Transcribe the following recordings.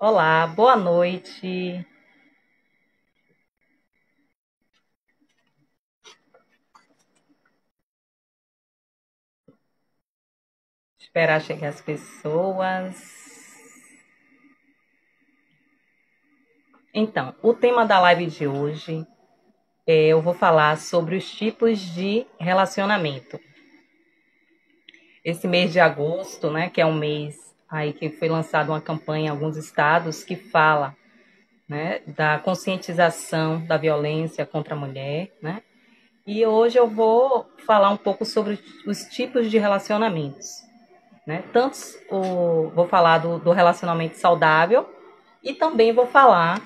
Olá, boa noite. Esperar chegar as pessoas. Então, o tema da live de hoje eu vou falar sobre os tipos de relacionamento. Esse mês de agosto, né, que é um mês aí que foi lançada uma campanha em alguns estados que fala, né, da conscientização da violência contra a mulher, né? E hoje eu vou falar um pouco sobre os tipos de relacionamentos. Né? Vou falar do relacionamento saudável e também vou falar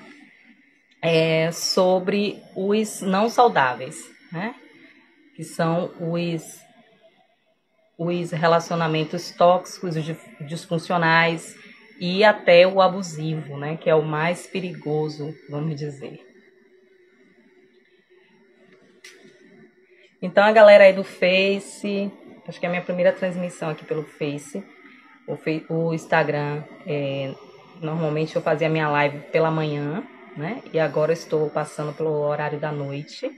sobre os não saudáveis, né? Que são os relacionamentos tóxicos, disfuncionais e até o abusivo, né? Que é o mais perigoso, vamos dizer. Então, a galera aí do Face, acho que é a minha primeira transmissão aqui pelo Face. O Instagram, normalmente eu fazia minha live pela manhã, né? E agora eu estou passando pelo horário da noite.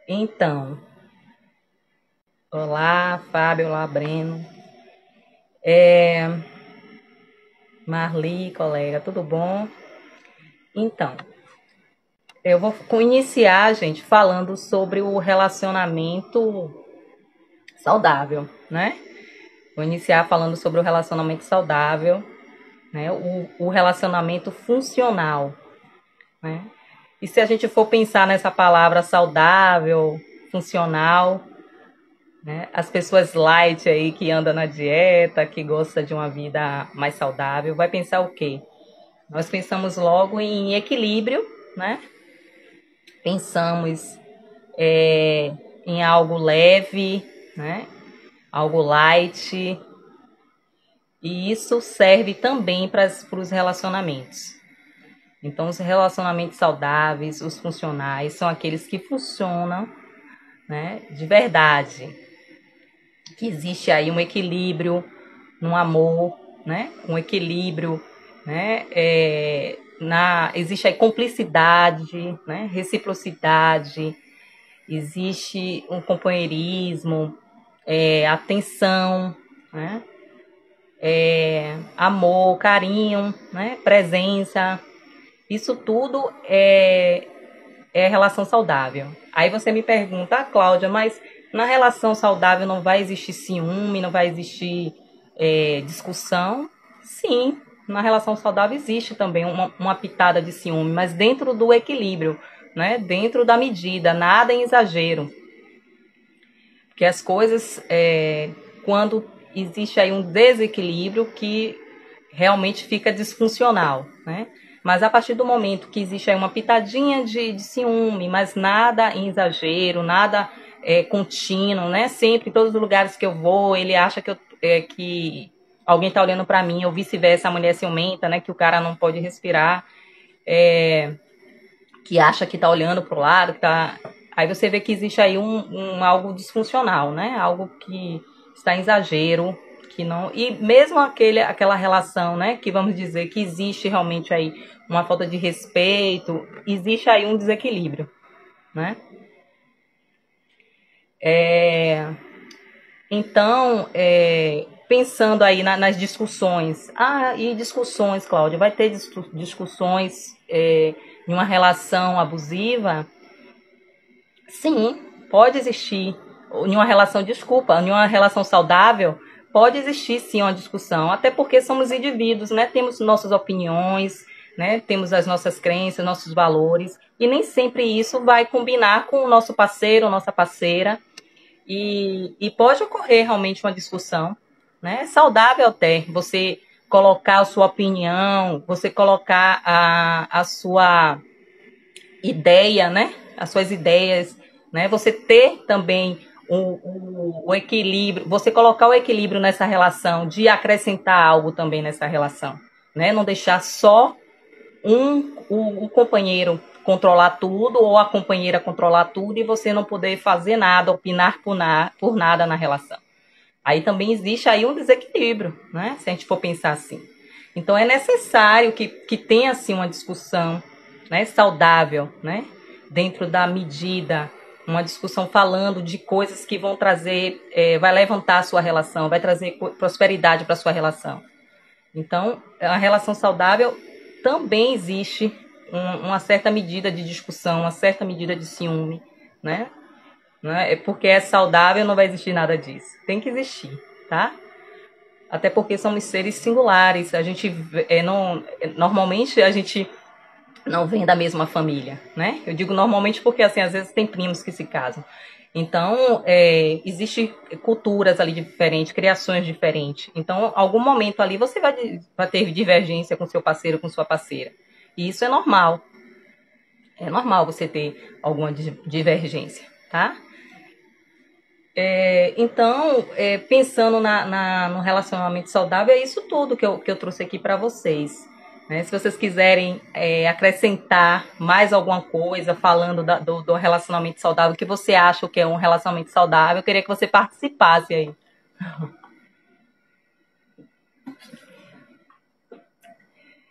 Então, olá, Fábio, olá, Breno. Marli, colega, tudo bom? Então, eu vou iniciar, gente, falando sobre o relacionamento saudável, né? Vou iniciar falando sobre o relacionamento saudável, né? O relacionamento funcional, né? E se a gente for pensar nessa palavra saudável, funcional, né? As pessoas light aí que andam na dieta, que gosta de uma vida mais saudável, vai pensar o quê? Nós pensamos logo em equilíbrio, né? Pensamos em algo leve, né? Algo light. E isso serve também para os relacionamentos. Então, os relacionamentos saudáveis, os funcionais, são aqueles que funcionam, né, de verdade. Que existe aí um equilíbrio no amor, né? Um equilíbrio, né? Existe aí cumplicidade, né? Reciprocidade, existe um companheirismo, atenção, né? Amor, carinho, né? Presença. Isso tudo é relação saudável. Aí você me pergunta, Cláudia, mas na relação saudável não vai existir ciúme, não vai existir discussão? Sim, na relação saudável existe também uma pitada de ciúme, mas dentro do equilíbrio, né? Dentro da medida, nada em exagero. Porque as coisas, quando existe aí um desequilíbrio que realmente fica disfuncional, né? Mas a partir do momento que existe aí uma pitadinha de ciúme, mas nada em exagero, nada contínuo, né? Sempre, em todos os lugares que eu vou, ele acha que alguém está olhando para mim, ou vice-versa, a mulher ciumenta, né? Que o cara não pode respirar, que acha que está olhando para o lado, que tá... Aí você vê que existe aí algo disfuncional, né? Algo que está em exagero, que não... E mesmo aquela relação, né? Que vamos dizer que existe realmente aí uma falta de respeito, existe aí um desequilíbrio, né? Então, pensando aí nas discussões. E discussões, Cláudia, vai ter discussões em uma relação abusiva? Sim, pode existir. Em uma relação, desculpa, em uma relação saudável, pode existir sim uma discussão, até porque somos indivíduos, né? Temos nossas opiniões, né? Temos as nossas crenças, nossos valores, e nem sempre isso vai combinar com o nosso parceiro ou nossa parceira, e pode ocorrer realmente uma discussão, né? É saudável até você colocar a sua opinião, você colocar a sua ideia, né? As suas ideias, né? Você ter também o equilíbrio, você colocar o equilíbrio nessa relação, de acrescentar algo também nessa relação, né? Não deixar só o companheiro controlar tudo ou a companheira controlar tudo e você não poder fazer nada, opinar por nada na relação. Aí também existe aí um desequilíbrio, né? Se a gente for pensar assim. Então é necessário que tenha assim uma discussão, né, saudável, né, dentro da medida, uma discussão falando de coisas que vão trazer, vai levantar a sua relação, vai trazer prosperidade para a sua relação. Então, a relação saudável também existe uma certa medida de discussão, uma certa medida de ciúme, né? É porque é saudável, não vai existir nada disso. Tem que existir, tá? Até porque somos seres singulares. A gente normalmente a gente não vem da mesma família, né? Eu digo normalmente porque assim às vezes tem primos que se casam. Então, existe culturas ali diferentes, criações diferentes. Então, algum momento ali você vai ter divergência com seu parceiro, com sua parceira. E isso é normal. É normal você ter alguma divergência, tá? Então, pensando no relacionamento saudável, é isso tudo que eu trouxe aqui para vocês. Né? Se vocês quiserem acrescentar mais alguma coisa falando do relacionamento saudável, o que você acha que é um relacionamento saudável, eu queria que você participasse aí.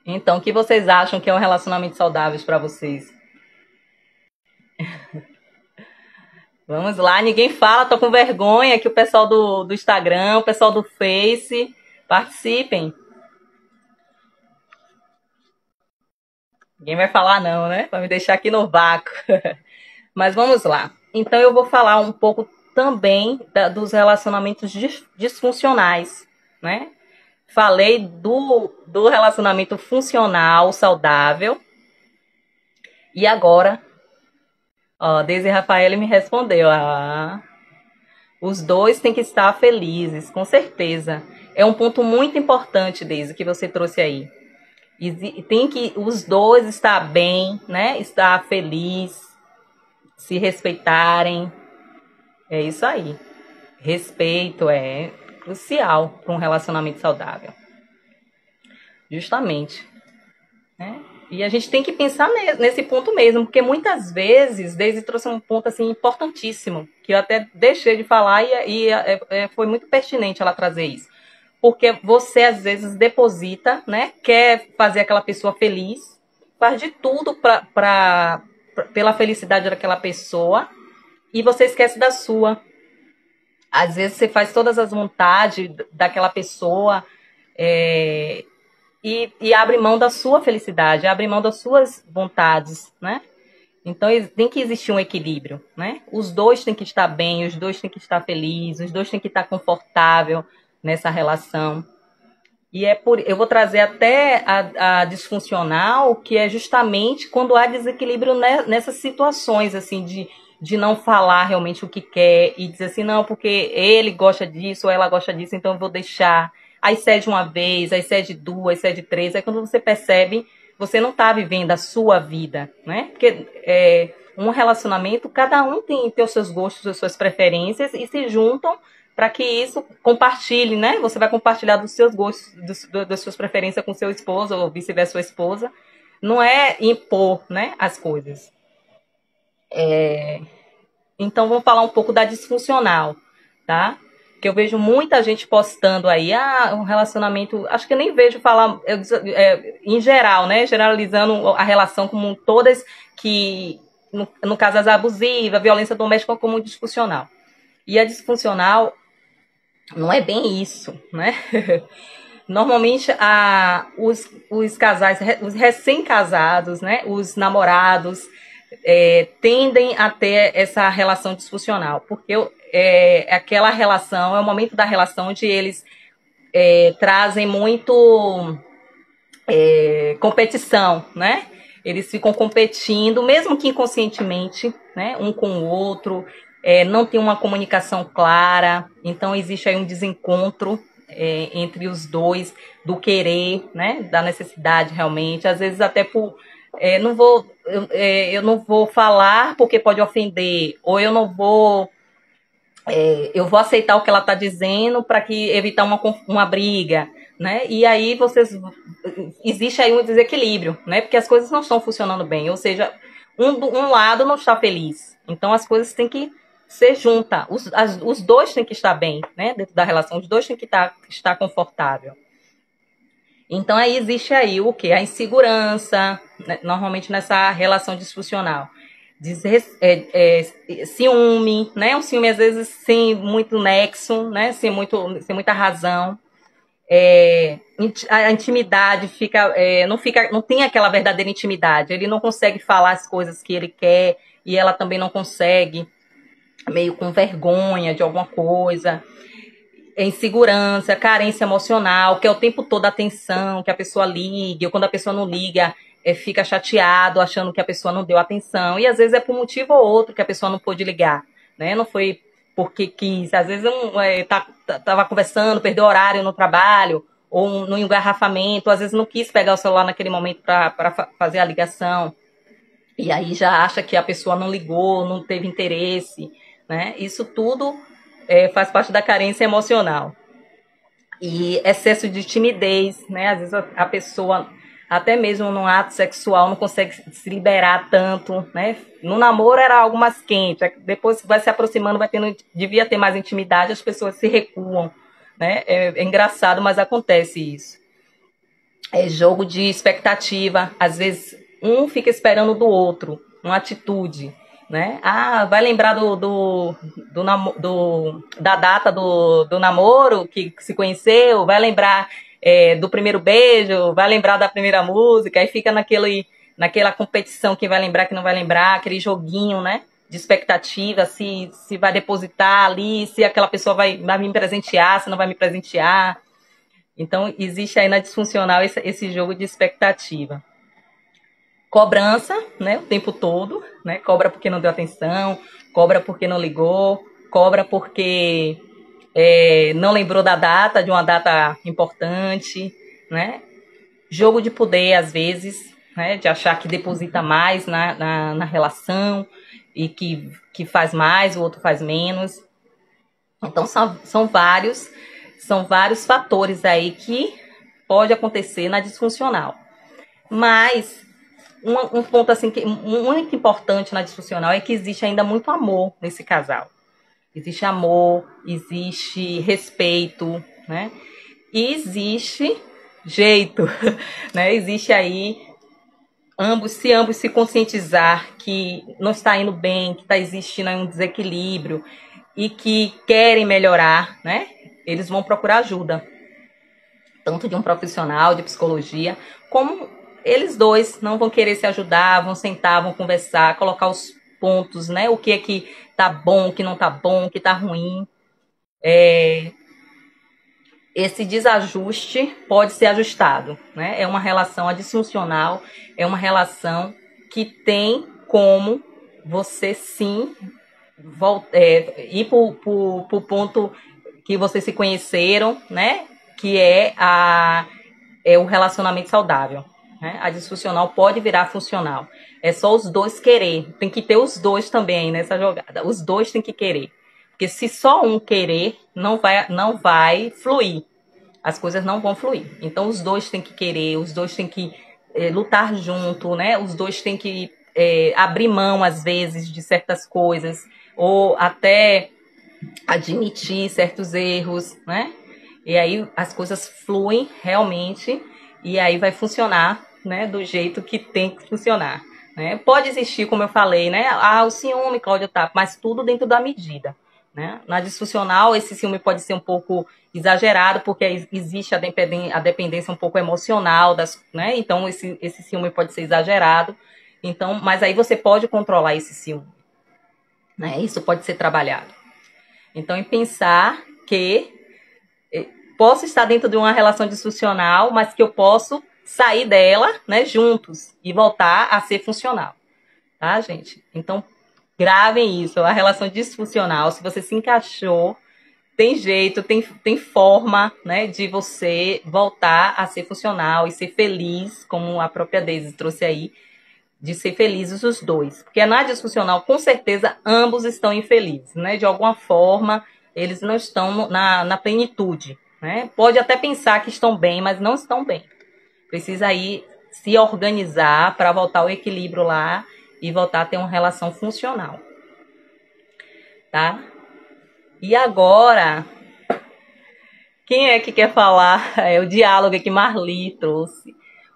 Então, o que vocês acham que é um relacionamento saudável para vocês? Vamos lá, ninguém fala, tô com vergonha que o pessoal do Instagram, o pessoal do Face, participem. Ninguém vai falar não, né? Vai me deixar aqui no vácuo. Mas vamos lá. Então eu vou falar um pouco também dos relacionamentos disfuncionais, né? Falei do relacionamento funcional, saudável. E agora, ó, Deise e Rafael me respondeu. Os dois têm que estar felizes, com certeza. É um ponto muito importante, Deise, que você trouxe aí. E tem que os dois estar bem, né? Estar feliz, se respeitarem. É isso aí. Respeito é crucial para um relacionamento saudável. Justamente. Né? E a gente tem que pensar nesse ponto mesmo, porque muitas vezes, Daisy trouxe um ponto assim importantíssimo, que eu até deixei de falar e foi muito pertinente ela trazer isso. Porque você às vezes deposita, né? Quer fazer aquela pessoa feliz, faz de tudo pela felicidade daquela pessoa e você esquece da sua. Às vezes você faz todas as vontades daquela pessoa e abre mão da sua felicidade, abre mão das suas vontades, né? Então tem que existir um equilíbrio, né? Os dois têm que estar bem, os dois têm que estar felizes, os dois têm que estar confortável nessa relação. E eu vou trazer até a disfuncional, que é justamente quando há desequilíbrio nessas situações, assim, de não falar realmente o que quer e dizer assim, não, porque ele gosta disso ou ela gosta disso, então eu vou deixar. Aí cede uma vez, aí cede duas, cede três, aí quando você percebe, você não está vivendo a sua vida, né? Porque um relacionamento, cada um tem os seus gostos, as suas preferências e se juntam para que isso compartilhe, né? Você vai compartilhar dos seus gostos, das suas preferências com seu esposo ou vice-versa sua esposa. Não é impor, né, as coisas. Então vamos falar um pouco da disfuncional, tá? Que eu vejo muita gente postando aí, um relacionamento, acho que eu nem vejo falar em geral, né? Generalizando a relação como todas que, no caso, as abusivas, violência doméstica como disfuncional. E a disfuncional não é bem isso, né? Normalmente, os casais, os recém-casados, né? Os namorados, tendem a ter essa relação disfuncional, porque aquela relação, é o momento da relação onde eles trazem muito competição, né? Eles ficam competindo, mesmo que inconscientemente, né? Um com o outro, não tem uma comunicação clara, então existe aí um desencontro entre os dois, do querer, né? Da necessidade realmente, às vezes até por eu não vou falar porque pode ofender, ou eu vou aceitar o que ela está dizendo para que evitar uma briga, né? E aí existe aí um desequilíbrio, né? Porque as coisas não estão funcionando bem, ou seja, um lado não está feliz. Então as coisas têm que ser juntas, os dois têm que estar bem, né? Dentro da relação, os dois têm que estar confortável. Então, aí existe aí o quê? A insegurança, né, normalmente nessa relação disfuncional. Ciúme, né? Um ciúme, às vezes, sem muito nexo, né? Sem muita razão. A intimidade não tem aquela verdadeira intimidade. Ele não consegue falar as coisas que ele quer e ela também não consegue, meio com vergonha de alguma coisa. Insegurança, carência emocional, que é o tempo todo atenção, que a pessoa ligue, ou quando a pessoa não liga, fica chateado, achando que a pessoa não deu atenção, e às vezes é por um motivo ou outro que a pessoa não pôde ligar, né? Não foi porque quis, às vezes tava conversando, perdeu horário no trabalho, ou no engarrafamento, às vezes não quis pegar o celular naquele momento para fazer a ligação, e aí já acha que a pessoa não ligou, não teve interesse, né? Isso tudo faz parte da carência emocional. E excesso de timidez, né? Às vezes a pessoa, até mesmo no ato sexual, não consegue se liberar tanto, né? No namoro era algo mais quente, depois vai se aproximando, devia ter mais intimidade, as pessoas se recuam, né? É engraçado, mas acontece isso. É jogo de expectativa, às vezes um fica esperando do outro, uma atitude, né? Ah, vai lembrar da data do namoro que se conheceu, vai lembrar do primeiro beijo, vai lembrar da primeira música, aí fica naquela competição, quem vai lembrar, quem não vai lembrar, aquele joguinho, né? De expectativa, se vai depositar ali, se aquela pessoa vai me presentear, se não vai me presentear. Então, existe aí na disfuncional esse jogo de expectativa. Cobrança, né, o tempo todo, né? Cobra porque não deu atenção, cobra porque não ligou, cobra porque não lembrou da data, de uma data importante, né? Jogo de poder, às vezes, né, de achar que deposita mais na relação e que faz mais, o outro faz menos. Então, são vários fatores aí que pode acontecer na disfuncional. Mas um ponto assim que muito importante na disfuncional é que existe ainda muito amor nesse casal. Existe amor, existe respeito, né? E existe jeito, né? Existe aí se ambos se conscientizar que não está indo bem, que está existindo aí um desequilíbrio e que querem melhorar, né? Eles vão procurar ajuda, tanto de um profissional de psicologia, como eles dois não vão querer se ajudar, vão sentar, vão conversar, colocar os pontos, né? O que é que tá bom, o que não tá bom, o que tá ruim. Esse desajuste pode ser ajustado, né? É uma relação disfuncional, é uma relação que tem como você sim ir para o ponto que vocês se conheceram, né? Que é o relacionamento saudável. Né? A disfuncional pode virar funcional. É só os dois querer. Tem que ter os dois também nessa jogada. Os dois têm que querer. Porque se só um querer, não vai fluir. As coisas não vão fluir. Então, os dois têm que querer, os dois têm que lutar junto, né? Os dois têm que abrir mão, às vezes, de certas coisas. Ou até admitir certos erros, né? E aí as coisas fluem realmente e aí vai funcionar, né, do jeito que tem que funcionar, né? Pode existir, como eu falei, né, o ciúme, Cláudia, tá, mas tudo dentro da medida, né? Na disfuncional, esse ciúme pode ser um pouco exagerado, porque existe a dependência um pouco emocional, né? Então, esse ciúme pode ser exagerado. Então, mas aí você pode controlar esse ciúme, né? Isso pode ser trabalhado. Então, em pensar que posso estar dentro de uma relação disfuncional, mas que eu posso sair dela, né, juntos e voltar a ser funcional, tá, gente? Então, gravem isso, a relação disfuncional, se você se encaixou, tem jeito, tem forma, né, de você voltar a ser funcional e ser feliz, como a própria Daisy trouxe aí, de ser felizes os dois. Porque na disfuncional, com certeza, ambos estão infelizes, né? De alguma forma, eles não estão na plenitude, né? Pode até pensar que estão bem, mas não estão bem. Precisa aí se organizar para voltar ao equilíbrio lá e voltar a ter uma relação funcional, tá? E agora, Quem é que quer falar? É o diálogo que Marli trouxe.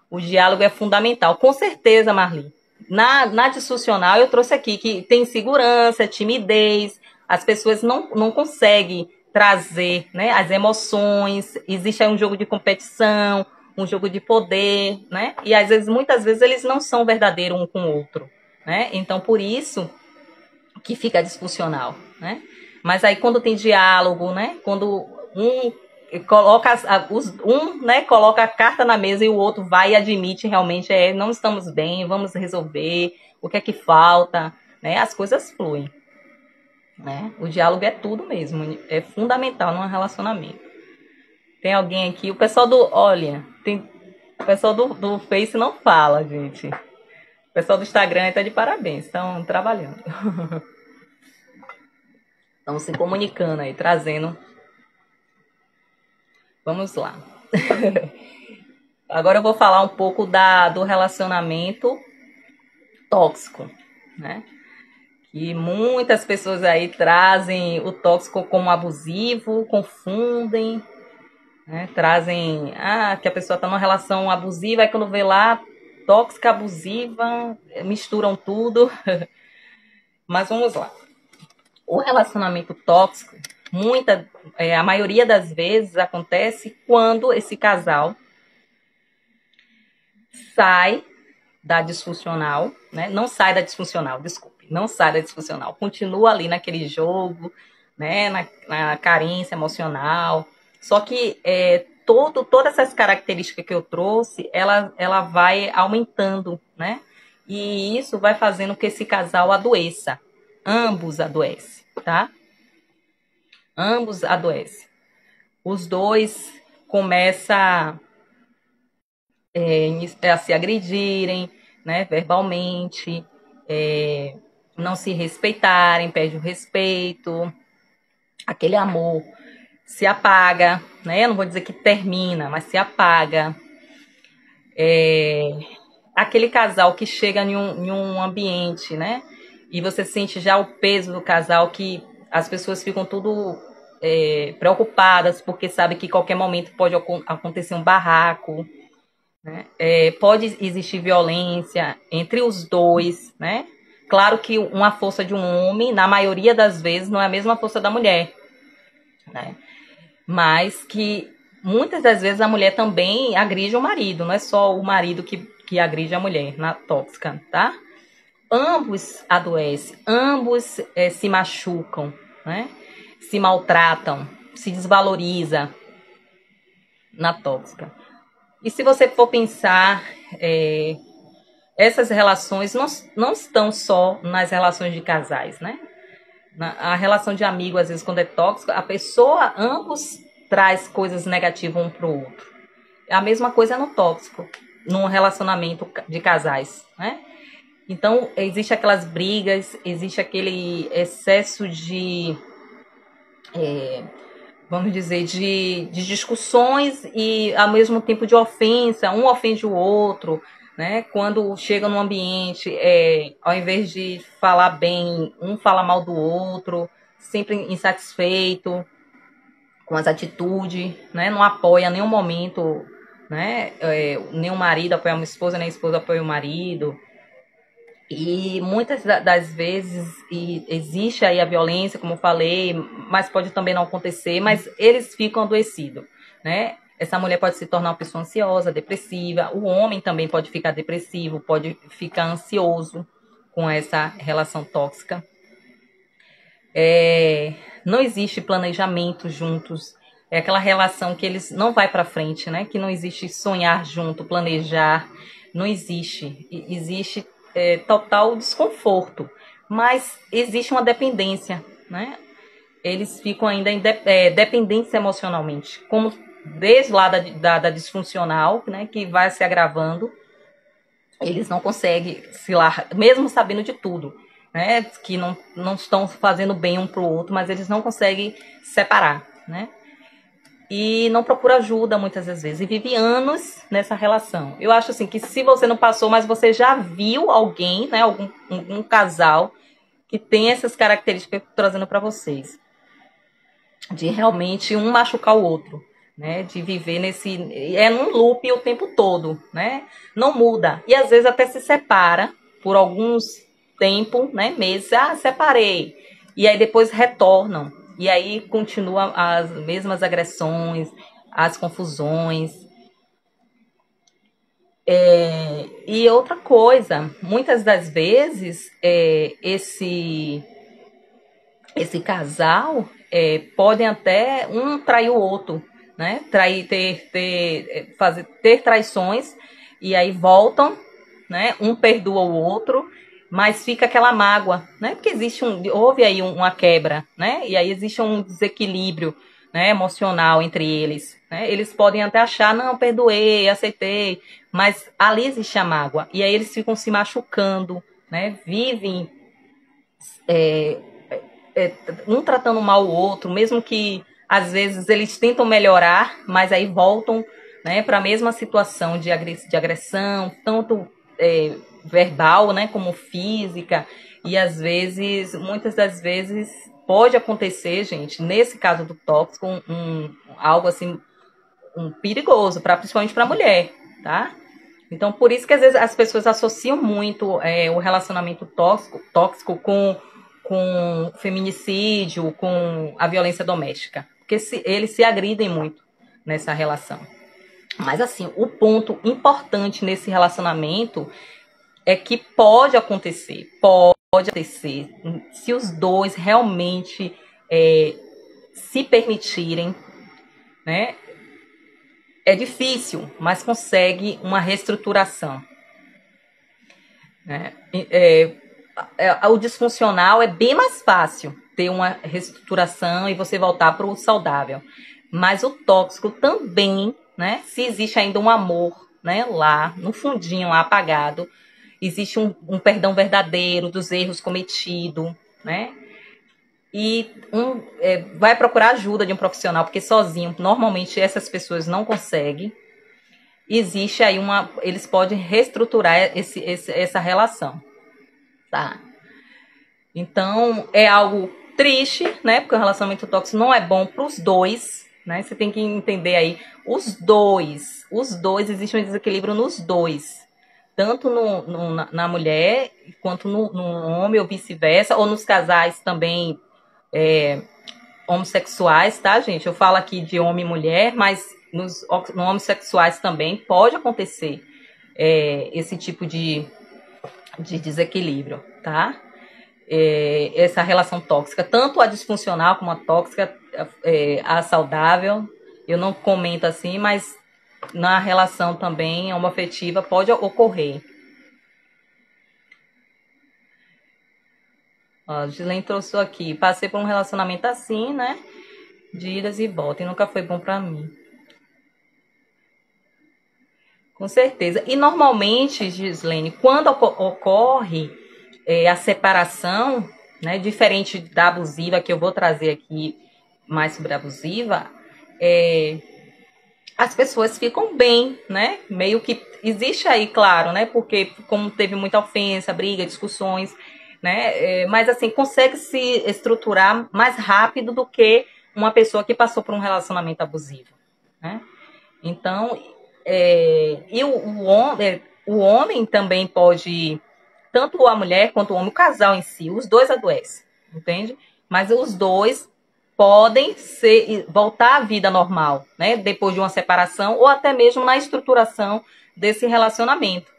O diálogo é fundamental. Com certeza, Marli. Na disfuncional, eu trouxe aqui que tem insegurança, timidez, as pessoas não conseguem trazer, né, as emoções, existe aí um jogo de competição, um jogo de poder, né? E às vezes, muitas vezes, eles não são verdadeiros um com o outro, né? Então, por isso que fica disfuncional, né? Mas aí quando tem diálogo, né? Quando um coloca né, coloca a carta na mesa e o outro vai e admite realmente não estamos bem, vamos resolver, o que é que falta, né? As coisas fluem, né? O diálogo é tudo mesmo, é fundamental num relacionamento. Tem alguém aqui, o pessoal o pessoal do Face não fala, gente. O pessoal do Instagram está de parabéns, estão trabalhando. Estão se comunicando aí, trazendo. Vamos lá. Agora eu vou falar um pouco do relacionamento tóxico, né? E muitas pessoas aí trazem o tóxico como abusivo, confundem, né? Trazem, que a pessoa está numa relação abusiva, aí quando vê lá, tóxica, abusiva, misturam tudo. Mas vamos lá. O relacionamento tóxico, a maioria das vezes acontece quando esse casal sai da disfuncional, né? Não sai da disfuncional, desculpe, não sai da disfuncional, continua ali naquele jogo, né? Na carência emocional. Só que todas essas características que eu trouxe, ela vai aumentando, né? E isso vai fazendo que esse casal adoeça. Ambos adoecem, tá? Ambos adoecem. Os dois começam a se agredirem, né, verbalmente, não se respeitarem, perde o respeito, aquele amor se apaga, né? Eu não vou dizer que termina, mas se apaga. Aquele casal que chega em um ambiente, né? E você sente já o peso do casal, que as pessoas ficam tudo preocupadas, porque sabe que em qualquer momento pode acontecer um barraco, né? Pode existir violência entre os dois, né? Claro que uma força de um homem, na maioria das vezes, não é a mesma força da mulher, né? Mas que muitas das vezes a mulher também agride o marido, não é só o marido que agride a mulher na tóxica, tá? Ambos adoecem, ambos se machucam, né? Se maltratam, se desvaloriza na tóxica. E se você for pensar, essas relações não estão só nas relações de casais, né? A relação de amigo, às vezes, quando é tóxico, a pessoa, ambos traz coisas negativas um para o outro. A mesma coisa no tóxico, num relacionamento de casais, né? Então, existe aquelas brigas, existe aquele excesso de, vamos dizer, de discussões e, ao mesmo tempo, de ofensa. Um ofende o outro, né? Quando chega num ambiente, ao invés de falar bem, um fala mal do outro, sempre insatisfeito com as atitudes, né? Não apoia em nenhum momento, né? Nem o marido apoia uma esposa, nem a esposa apoia o marido. E muitas das vezes existe aí a violência, como eu falei, mas pode também não acontecer, mas eles ficam adoecidos, né? Essa mulher pode se tornar uma pessoa ansiosa, depressiva, o homem também pode ficar depressivo, pode ficar ansioso com essa relação tóxica. Não existe planejamento juntos, é aquela relação que eles não vai para frente, né? Que não existe sonhar junto, planejar, não existe. Existe total desconforto, mas existe uma dependência, né? Eles ficam ainda dependentes emocionalmente, como desde lá da disfuncional, né? Que vai se agravando, eles não conseguem se largar, mesmo sabendo de tudo, né? Que não estão fazendo bem um para o outro, mas eles não conseguem separar, né? E não procura ajuda muitas das vezes, e vive anos nessa relação. Eu acho assim que se você não passou, mas você já viu alguém, né, um casal que tem essas características que eu tô trazendo para vocês, de realmente um machucar o outro, né? De viver num loop o tempo todo, né? Não muda. E às vezes até se separa por alguns tempo, né? Meses. Ah, separei. E aí depois retornam. E aí continuam as mesmas agressões, as confusões. E outra coisa, muitas das vezes esse casal podem até um trair o outro, né? Ter traições e aí voltam, né? Um perdoa o outro, mas fica aquela mágoa, né? Porque houve aí uma quebra, né? E aí existe um desequilíbrio, né, emocional entre eles, né? Eles podem até achar, não, perdoei, aceitei, mas ali existe a mágoa e aí eles ficam se machucando, né? Vivem é, um tratando mal o outro, mesmo que às vezes eles tentam melhorar, mas aí voltam, né, para a mesma situação de agressão, tanto verbal, né, como física, e às vezes, muitas das vezes, pode acontecer, gente, nesse caso do tóxico, algo assim, perigoso, principalmente para a mulher, tá? Então, por isso que às vezes as pessoas associam muito o relacionamento tóxico com feminicídio, com a violência doméstica. Porque eles se agridem muito nessa relação. Mas, assim, o ponto importante nesse relacionamento é que pode acontecer, se os dois realmente se permitirem, né? É difícil, mas consegue uma reestruturação, né? O disfuncional é bem mais fácil ter uma reestruturação e você voltar para o saudável. Mas o tóxico também, né? Se existe ainda um amor, né? Lá, no fundinho, lá apagado, existe um perdão verdadeiro dos erros cometidos, né? E vai procurar ajuda de um profissional, porque sozinho, normalmente, essas pessoas não conseguem. Existe aí eles podem reestruturar essa relação, tá? Então, é algo triste, né? Porque o relacionamento tóxico não é bom para os dois, né? Você tem que entender aí, os dois, existe um desequilíbrio nos dois. Tanto na mulher, quanto no homem, ou vice-versa, ou nos casais também homossexuais, tá, gente? Eu falo aqui de homem e mulher, mas nos homossexuais também pode acontecer esse tipo de desequilíbrio, tá? Essa relação tóxica, tanto a disfuncional como a tóxica, a saudável, eu não comento assim, mas na relação também homoafetiva pode ocorrer. Ó, Gislaine trouxe aqui, passei por um relacionamento assim, né, de idas e voltas, e nunca foi bom pra mim. Com certeza. E normalmente, Gislaine, quando ocorre a separação, né, diferente da abusiva, que eu vou trazer aqui mais sobre a abusiva, as pessoas ficam bem, né? Meio que existe aí, claro, né? Porque como teve muita ofensa, briga, discussões, né? Mas assim, consegue se estruturar mais rápido do que uma pessoa que passou por um relacionamento abusivo, né? Então, e o homem também pode, tanto a mulher quanto o homem, o casal em si, os dois adoecem, entende? Mas os dois podem voltar à vida normal, né? Depois de uma separação ou até mesmo na estruturação desse relacionamento.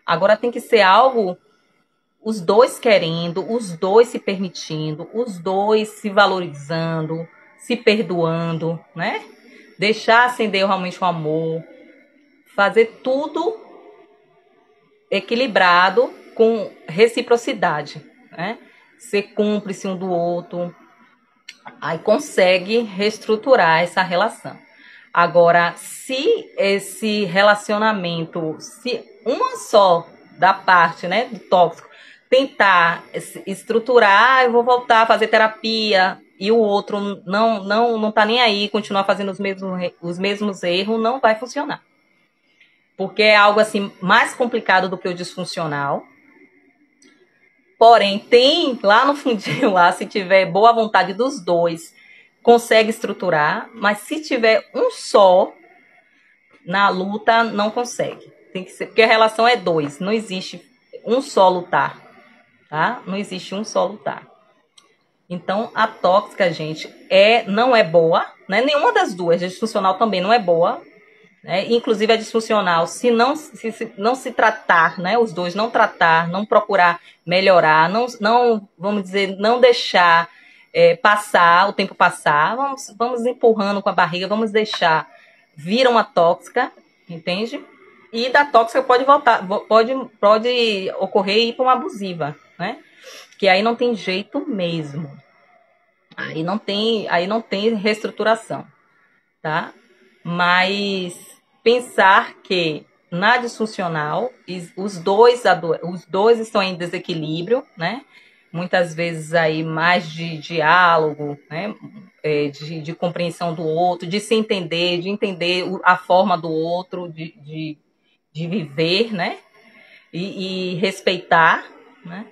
Agora tem que ser algo, os dois querendo, os dois se permitindo, os dois se valorizando, se perdoando, né? Deixar acender realmente o amor, fazer tudo equilibrado com reciprocidade, né? Ser cúmplice um do outro, aí consegue reestruturar essa relação. Agora, se esse relacionamento, se uma só da parte, né, do tóxico, tentar estruturar, eu vou voltar a fazer terapia, e o outro não tá nem aí, continuar fazendo os mesmos erros, não vai funcionar. Porque é algo assim mais complicado do que o disfuncional. Porém, tem lá no fundinho, lá, se tiver boa vontade dos dois, consegue estruturar, mas se tiver um só na luta, não consegue. Tem que ser, porque a relação é dois, não existe um só lutar, tá? Não existe um só lutar. Então, a tóxica, gente, não é boa, né? Nenhuma das duas, a disfuncional também não é boa, né? Inclusive a disfuncional, se não se tratar, né? Os dois não tratar, não procurar melhorar, não vamos dizer, não deixar passar, o tempo passar, vamos empurrando com a barriga, vamos deixar vir uma tóxica, entende? E da tóxica pode voltar, pode ocorrer e ir para uma abusiva, né? Que aí não tem jeito mesmo. Aí não tem reestruturação, tá? Mas pensar que na disfuncional os dois estão em desequilíbrio, né? Muitas vezes aí mais de diálogo, né? De compreensão do outro, de se entender, de entender a forma do outro, de viver, né? E respeitar, né?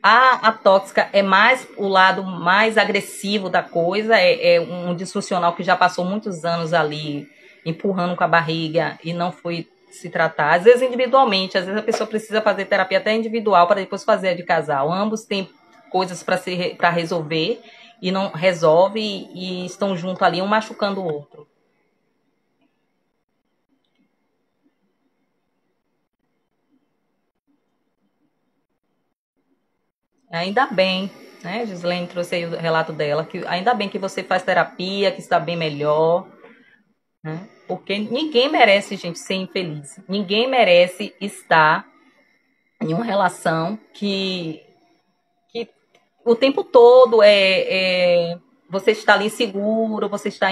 A tóxica é mais o lado mais agressivo da coisa, é um disfuncional que já passou muitos anos ali empurrando com a barriga e não foi se tratar. Às vezes individualmente, às vezes a pessoa precisa fazer terapia até individual para depois fazer a de casal. Ambos têm coisas para resolver e não resolve e estão juntos ali, um machucando o outro. Ainda bem, né? Gislaine trouxe aí o relato dela, que ainda bem que você faz terapia, que está bem melhor, né? Porque ninguém merece, gente, ser infeliz. Ninguém merece estar em uma relação que o tempo todo você está ali inseguro, você está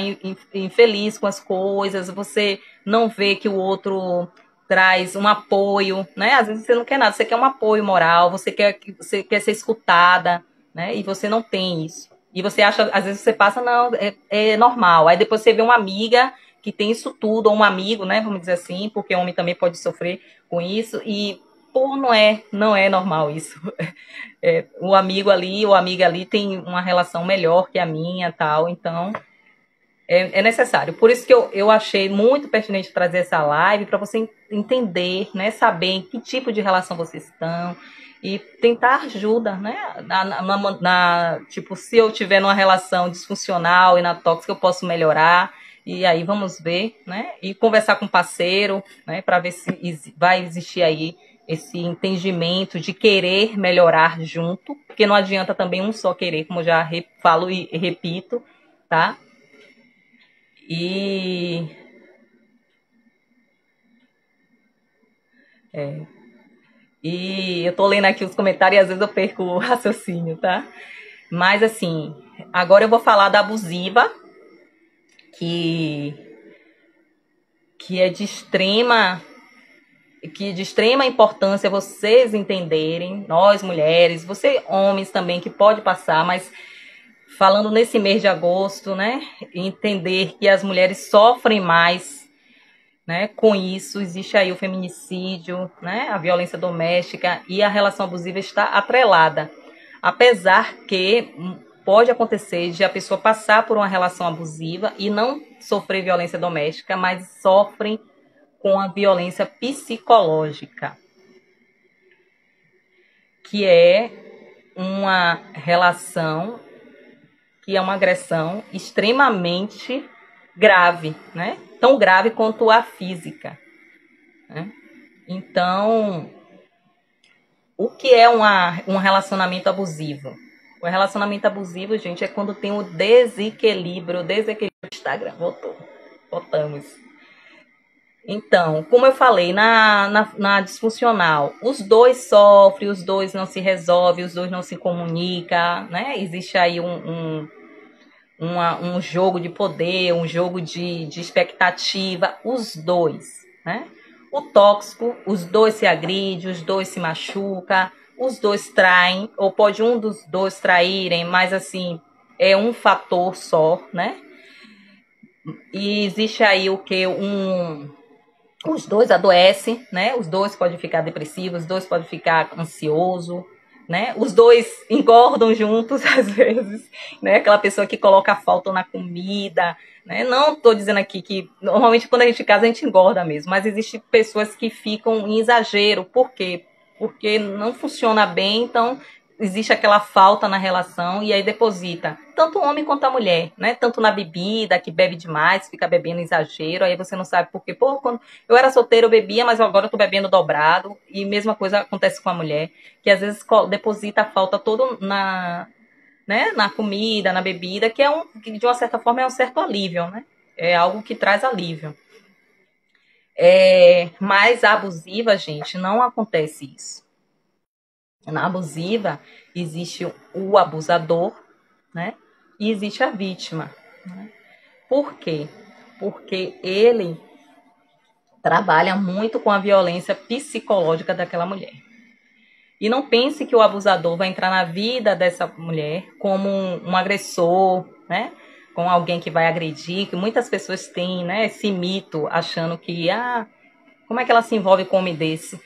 infeliz com as coisas, você não vê que o outro traz um apoio, né? Às vezes você não quer nada, você quer um apoio moral, você quer ser escutada, né? E você não tem isso. E você acha, às vezes você passa, não, é normal. Aí depois você vê uma amiga que tem isso tudo, ou um amigo, né? Vamos dizer assim, porque o homem também pode sofrer com isso. E, pô, não é normal isso. O amigo ali ou a amiga ali tem uma relação melhor que a minha, tal. Então, é necessário. Por isso que eu achei muito pertinente trazer essa live para você entender, né? Saber em que tipo de relação vocês estão e tentar ajuda, né? Tipo, se eu tiver numa relação disfuncional e na tóxica, eu posso melhorar. E aí vamos ver, né? E conversar com o parceiro, né? Para ver se vai existir aí esse entendimento de querer melhorar junto, porque não adianta também um só querer, como eu já falo e repito, tá? E, e eu tô lendo aqui os comentários e às vezes eu perco o raciocínio, tá? Mas assim, agora eu vou falar da abusiva, que, que é de extrema importância vocês entenderem, nós mulheres, você homens também que pode passar, mas falando nesse mês de agosto, né, entender que as mulheres sofrem mais, né, com isso. Existe aí o feminicídio, né, a violência doméstica e a relação abusiva está atrelada. Apesar que pode acontecer de a pessoa passar por uma relação abusiva e não sofrer violência doméstica, mas sofrem com a violência psicológica, que é uma relação, que é uma agressão extremamente grave, né? Tão grave quanto a física, né? Então, o que é um relacionamento abusivo? O relacionamento abusivo, gente, é quando tem o desequilíbrio do Instagram, voltamos. Então, como eu falei, na disfuncional, os dois sofrem, os dois não se resolvem, os dois não se comunicam, né? Existe aí um jogo de poder, um jogo de expectativa, os dois, né? O tóxico, os dois se agridem, os dois se machucam, os dois traem, ou pode um dos dois traírem, mas assim, é um fator só, né? E existe aí o que? Os dois adoecem, né? Os dois podem ficar depressivos, os dois podem ficar ansioso, né? Os dois engordam juntos às vezes, né? Aquela pessoa que coloca falta na comida, né? Não estou dizendo aqui que normalmente quando a gente casa a gente engorda mesmo, mas existem pessoas que ficam em exagero. Por quê? Porque não funciona bem, então existe aquela falta na relação e aí deposita tanto o homem quanto a mulher, né? Tanto na bebida, que bebe demais, fica bebendo exagero, aí você não sabe por quê. Pô, quando eu era solteira eu bebia, mas agora eu tô bebendo dobrado. E mesma coisa acontece com a mulher, que às vezes deposita a falta toda na, né, na comida, na bebida, que de uma certa forma é um certo alívio, né? É algo que traz alívio. Mas a abusiva, gente, não acontece isso. Na abusiva, existe o abusador, né? E existe a vítima. Né? Por quê? Porque ele trabalha muito com a violência psicológica daquela mulher. E não pense que o abusador vai entrar na vida dessa mulher como um agressor, né? Com alguém que vai agredir, que muitas pessoas têm, né? Esse mito, achando que, como é que ela se envolve com um homem desse?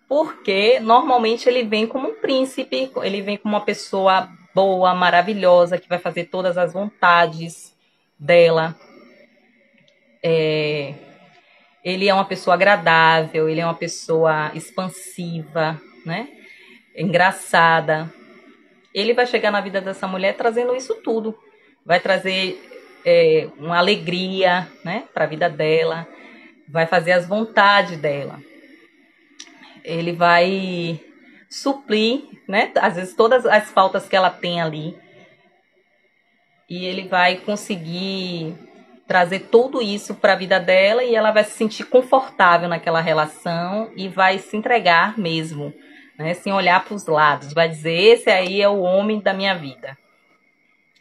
Porque normalmente ele vem como um príncipe, ele vem como uma pessoa boa, maravilhosa, que vai fazer todas as vontades dela. Ele é uma pessoa agradável, ele é uma pessoa expansiva, né? Engraçada. Ele vai chegar na vida dessa mulher trazendo isso tudo. Vai trazer uma alegria, né, para a vida dela. Vai fazer as vontades dela. Ele vai suprir, né, às vezes todas as faltas que ela tem ali. E ele vai conseguir trazer tudo isso para a vida dela e ela vai se sentir confortável naquela relação e vai se entregar mesmo, né, sem olhar para os lados. Vai dizer, esse aí é o homem da minha vida.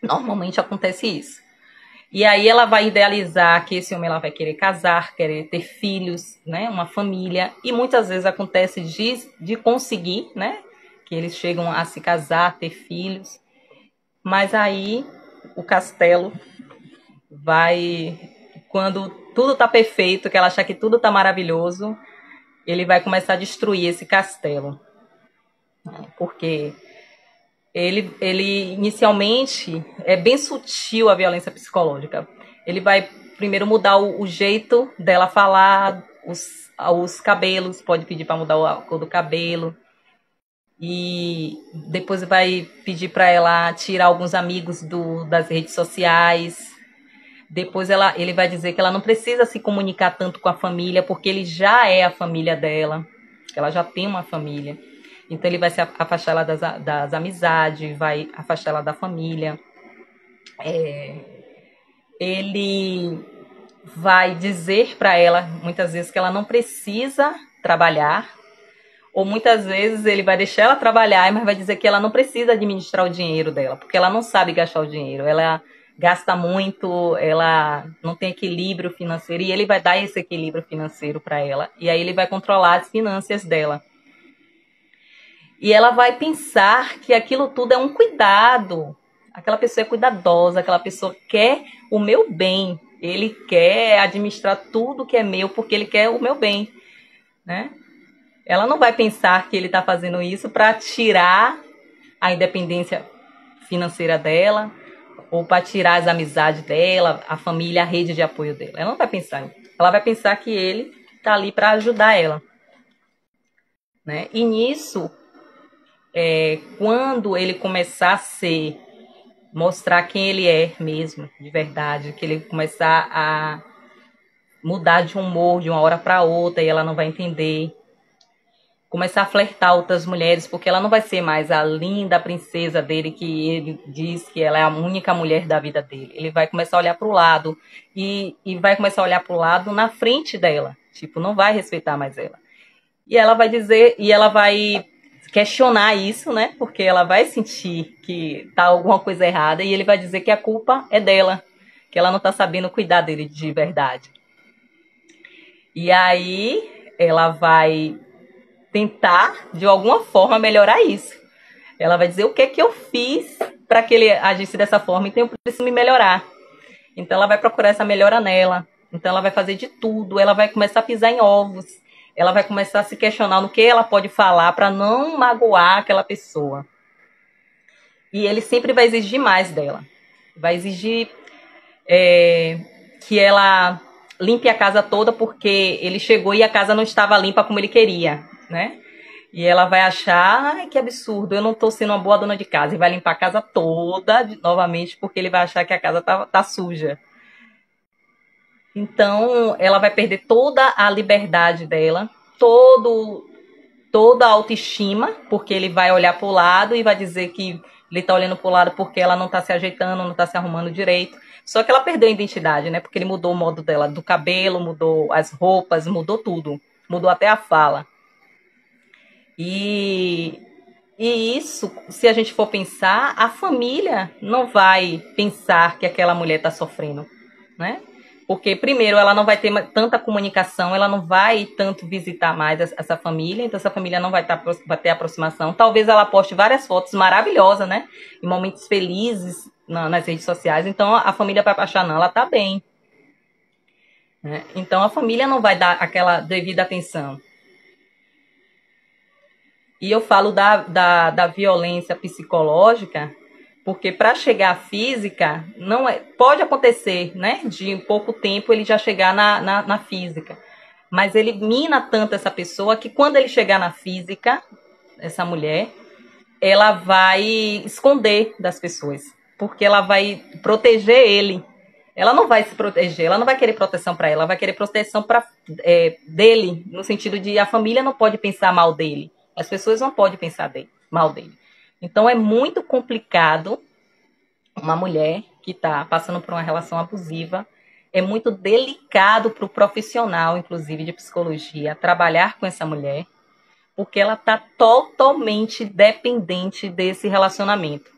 Normalmente acontece isso. E aí ela vai idealizar que esse homem ela vai querer casar, querer ter filhos, né, uma família. E muitas vezes acontece de conseguir, né, que eles chegam a se casar, ter filhos. Mas aí o castelo vai, quando tudo tá perfeito, que ela achar que tudo tá maravilhoso, ele vai começar a destruir esse castelo. Porque ele inicialmente é bem sutil a violência psicológica. Ele vai primeiro mudar o jeito dela falar, os cabelos, pode pedir para mudar a cor do cabelo. E depois vai pedir para ela tirar alguns amigos das redes sociais. Depois ele vai dizer que ela não precisa se comunicar tanto com a família, porque ele já é a família dela, ela já tem uma família. Então ele vai se afastar ela das amizades, vai afastar ela da família. Ele vai dizer para ela, muitas vezes, que ela não precisa trabalhar, ou muitas vezes ele vai deixar ela trabalhar, mas vai dizer que ela não precisa administrar o dinheiro dela, porque ela não sabe gastar o dinheiro. Ela gasta muito, ela não tem equilíbrio financeiro, e ele vai dar esse equilíbrio financeiro para ela. E aí ele vai controlar as finanças dela. E ela vai pensar que aquilo tudo é um cuidado. Aquela pessoa é cuidadosa, aquela pessoa quer o meu bem. Ele quer administrar tudo que é meu porque ele quer o meu bem, né? Ela não vai pensar que ele está fazendo isso para tirar a independência financeira dela ou para tirar as amizades dela, a família, a rede de apoio dela. Ela não vai pensar isso. Ela vai pensar que ele está ali para ajudar ela, né? E nisso, quando ele começar a mostrar quem ele é mesmo, de verdade, que ele começar a mudar de humor de uma hora para outra e ela não vai entender, começar a flertar outras mulheres, porque ela não vai ser mais a linda princesa dele, que ele diz que ela é a única mulher da vida dele. Ele vai começar a olhar para o lado e vai começar a olhar para o lado na frente dela, tipo, não vai respeitar mais ela. E ela vai dizer, e ela vai questionar isso, né? Porque ela vai sentir que tá alguma coisa errada e ele vai dizer que a culpa é dela, que ela não tá sabendo cuidar dele de verdade. E aí ela vai tentar, de alguma forma, melhorar isso. Ela vai dizer o que é que eu fiz para que ele agisse dessa forma, então eu preciso me melhorar. Então ela vai procurar essa melhora nela. Então ela vai fazer de tudo, ela vai começar a pisar em ovos. ela vai começar a se questionar no que ela pode falar para não magoar aquela pessoa. E ele sempre vai exigir mais dela. Vai exigir que ela limpe a casa toda porque ele chegou e a casa não estava limpa como ele queria, né? E ela vai achar, ai, que absurdo, eu não estou sendo uma boa dona de casa. E vai limpar a casa toda novamente porque ele vai achar que a casa tá suja. Então, ela vai perder toda a liberdade dela, toda a autoestima, porque ele vai olhar para o lado e vai dizer que ele está olhando para o lado porque ela não está se ajeitando, não está se arrumando direito. Só que ela perdeu a identidade, né? Porque ele mudou o modo dela, do cabelo, mudou as roupas, mudou tudo. Mudou até a fala. E isso, se a gente for pensar, a família não vai pensar que aquela mulher está sofrendo, né? Porque, primeiro, ela não vai ter tanta comunicação, ela não vai tanto visitar mais essa família, então essa família não vai ter aproximação. Talvez ela poste várias fotos maravilhosas, né? Em momentos felizes nas redes sociais. Então, a família vai achar, não, ela tá bem. Né? Então, a família não vai dar aquela devida atenção. E eu falo da violência psicológica, porque para chegar à física, não pode acontecer, né? De pouco tempo ele já chegar na física. Mas ele mina tanto essa pessoa que quando ele chegar na física, essa mulher, ela vai esconder das pessoas. Porque ela vai proteger ele. Ela não vai se proteger, ela não vai querer proteção para ela vai querer proteção dele, no sentido de a família não pode pensar mal dele. As pessoas não podem pensar mal dele. Então é muito complicado uma mulher que está passando por uma relação abusiva. É muito delicado para o profissional, inclusive de psicologia, trabalhar com essa mulher, porque ela está totalmente dependente desse relacionamento.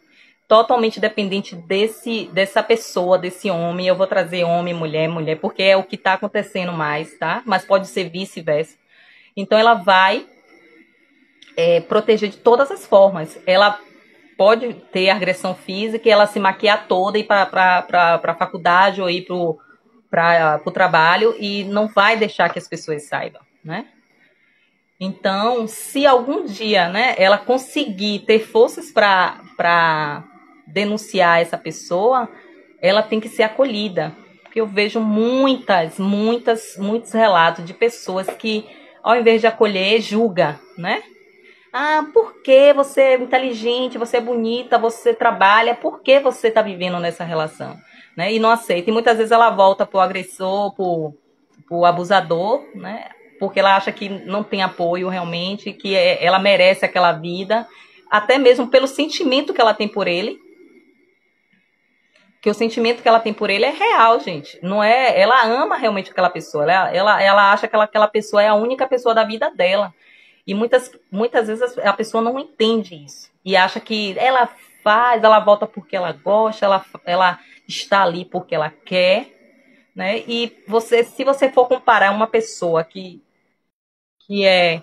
Totalmente dependente dessa pessoa, desse homem. Eu vou trazer homem, mulher, porque é o que está acontecendo mais, tá? Mas pode ser vice-versa. Então ela vai proteger de todas as formas. Ela pode ter agressão física e ela se maquiar toda e ir para a faculdade ou ir para o trabalho e não vai deixar que as pessoas saibam, né? Então, se algum dia, né, ela conseguir ter forças para denunciar essa pessoa, ela tem que ser acolhida. Porque eu vejo muitos relatos de pessoas que, ao invés de acolher, julga, né? Ah, porque você é inteligente, você é bonita, você trabalha, por que você está vivendo nessa relação? Né? E não aceita. E muitas vezes ela volta pro agressor, pro abusador, né? Porque ela acha que não tem apoio realmente, que ela merece aquela vida, até mesmo pelo sentimento que ela tem por ele. Que o sentimento que ela tem por ele é real, gente. Não é, ela ama realmente aquela pessoa. Ela acha que aquela pessoa é a única pessoa da vida dela. E muitas vezes a pessoa não entende isso. E acha que ela volta porque ela gosta, ela está ali porque ela quer. Né? E se você for comparar uma pessoa que é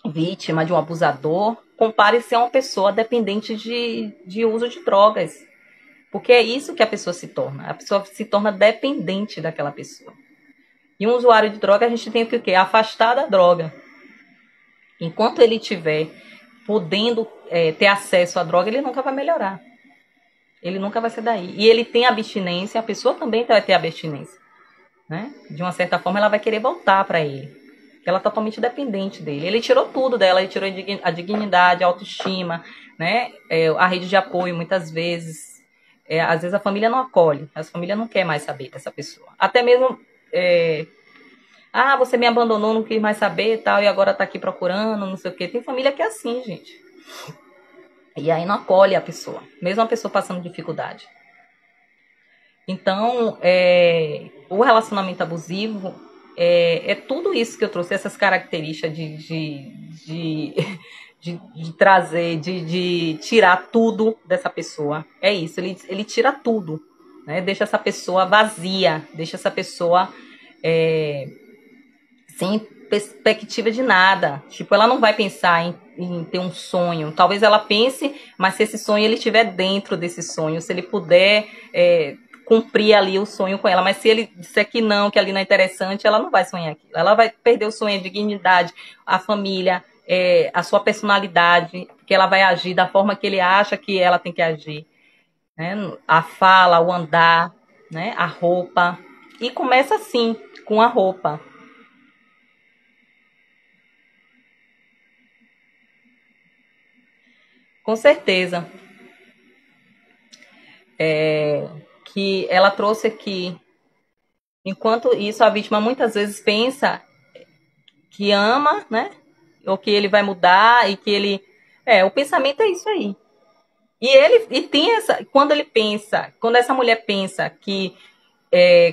vítima de um abusador, compare-se a uma pessoa dependente de uso de drogas. Porque é isso que a pessoa se torna. A pessoa se torna dependente daquela pessoa. E um usuário de droga, a gente tem que o quê? Afastar da droga. Enquanto ele estiver podendo ter acesso à droga, ele nunca vai melhorar. Ele nunca vai sair daí. E ele tem abstinência, a pessoa também vai ter abstinência. Né? De uma certa forma, ela vai querer voltar para ele. Porque ela é totalmente dependente dele. Ele tirou tudo dela, ele tirou a dignidade, a autoestima, né? A rede de apoio, muitas vezes. Às vezes a família não acolhe, a família não quer mais saber dessa pessoa. Até mesmo... você me abandonou, não quis mais saber e tal, e agora tá aqui procurando, não sei o quê. Tem família que é assim, gente. E aí não acolhe a pessoa, mesmo a pessoa passando dificuldade. Então, o relacionamento abusivo é tudo isso que eu trouxe, essas características de trazer, de tirar tudo dessa pessoa. É isso, ele tira tudo, né? Deixa essa pessoa vazia, deixa essa pessoa... sem perspectiva de nada. Tipo, ela não vai pensar em ter um sonho. Talvez ela pense, mas se esse sonho ele estiver dentro desse sonho, se ele puder cumprir ali o sonho com ela. Mas se ele disser que ali não é interessante, ela não vai sonhar aquilo. Ela vai perder o sonho, a dignidade, a família, a sua personalidade, porque ela vai agir da forma que ele acha que ela tem que agir, né? A fala, o andar, né? A roupa. E começa assim, com a roupa. Com certeza. É, que ela trouxe aqui. Enquanto isso, a vítima muitas vezes pensa que ama, né? Ou que ele vai mudar e que ele. O pensamento é isso aí. E tem essa. Quando essa mulher pensa que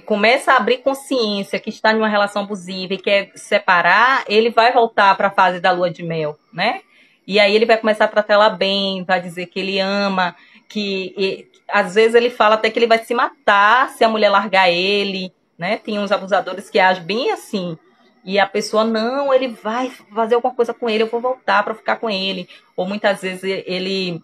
começa a abrir consciência que está em uma relação abusiva e quer separar, ele vai voltar para a fase da lua de mel, né? E aí ele vai começar a tratar ela bem, vai dizer que ele ama, às vezes ele fala até que ele vai se matar se a mulher largar ele, né? Tem uns abusadores que agem bem assim. E a pessoa, não, ele vai fazer alguma coisa com ele, eu vou voltar para ficar com ele. Ou muitas vezes ele